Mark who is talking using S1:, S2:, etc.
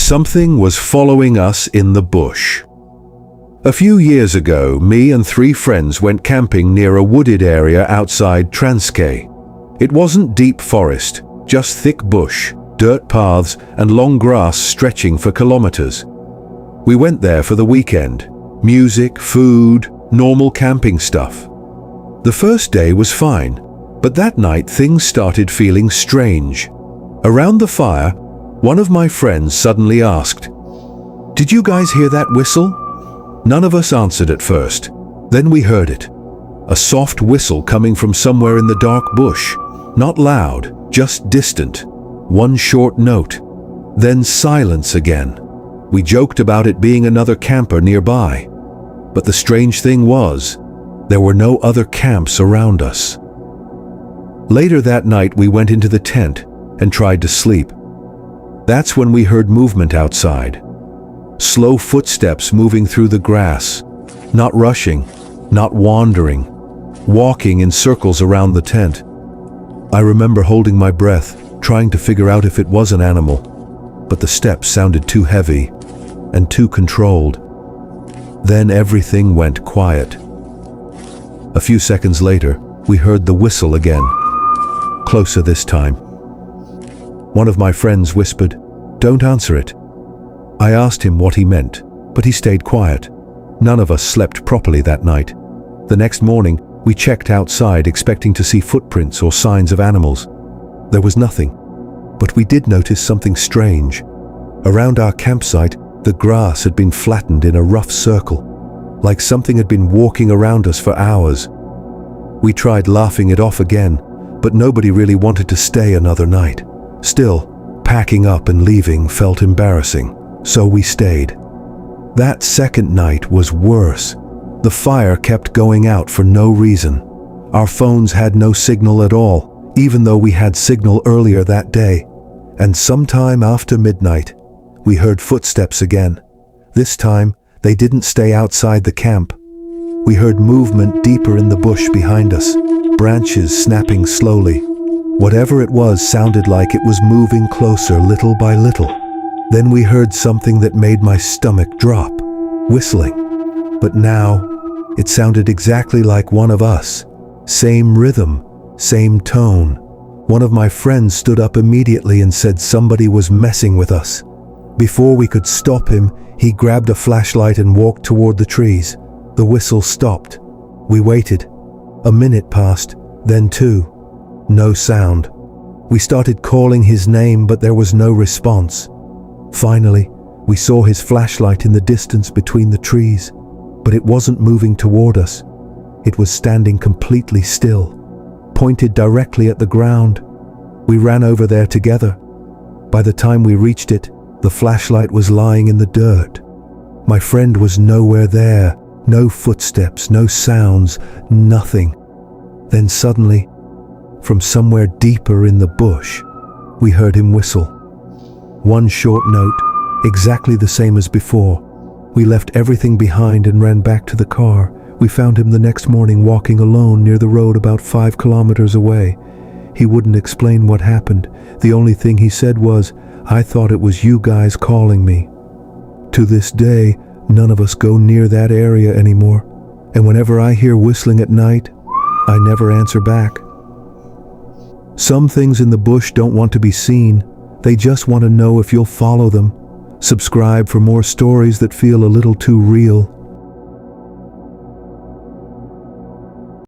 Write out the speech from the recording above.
S1: Something was following us in the bush. A few years ago, me and 3 friends went camping near a wooded area outside Transkei. It wasn't deep forest, just thick bush, dirt paths, and long grass stretching for kilometers. We went there for the weekend. Music, food, normal camping stuff. The first day was fine, but that night things started feeling strange. Around the fire, one of my friends suddenly asked, "Did you guys hear that whistle?" None of us answered at first. Then we heard it. A soft whistle coming from somewhere in the dark bush. Not loud, just distant. One short note. Then silence again. We joked about it being another camper nearby. But the strange thing was, there were no other camps around us. Later that night we went into the tent and tried to sleep. That's when we heard movement outside. Slow footsteps moving through the grass, not rushing, not wandering, walking in circles around the tent. I remember holding my breath, trying to figure out if it was an animal, but the steps sounded too heavy and too controlled. Then everything went quiet. A few seconds later, we heard the whistle again, closer this time. One of my friends whispered, "Don't answer it." I asked him what he meant, but he stayed quiet. None of us slept properly that night. The next morning, we checked outside expecting to see footprints or signs of animals. There was nothing, but we did notice something strange. Around our campsite, the grass had been flattened in a rough circle, like something had been walking around us for hours. We tried laughing it off again, but nobody really wanted to stay another night. Still, packing up and leaving felt embarrassing, so we stayed. That second night was worse. The fire kept going out for no reason. Our phones had no signal at all, even though we had signal earlier that day. And sometime after midnight, we heard footsteps again. This time, they didn't stay outside the camp. We heard movement deeper in the bush behind us, branches snapping slowly. Whatever it was sounded like it was moving closer little by little. Then we heard something that made my stomach drop, whistling. But now, it sounded exactly like one of us. Same rhythm, same tone. One of my friends stood up immediately and said somebody was messing with us. Before we could stop him, he grabbed a flashlight and walked toward the trees. The whistle stopped. We waited. A minute passed, then 2. No sound. We started calling his name, but there was no response. Finally, we saw his flashlight in the distance between the trees, but it wasn't moving toward us. It was standing completely still, pointed directly at the ground. We ran over there together. By the time we reached it, the flashlight was lying in the dirt. My friend was nowhere there. No footsteps, no sounds, nothing. Then suddenly, from somewhere deeper in the bush, we heard him whistle. One short note, exactly the same as before. We left everything behind and ran back to the car. We found him the next morning walking alone near the road about 5 kilometers away. He wouldn't explain what happened. The only thing he said was, "I thought it was you guys calling me." To this day, none of us go near that area anymore. And whenever I hear whistling at night, I never answer back. Some things in the bush don't want to be seen. They just want to know if you'll follow them. Subscribe for more stories that feel a little too real.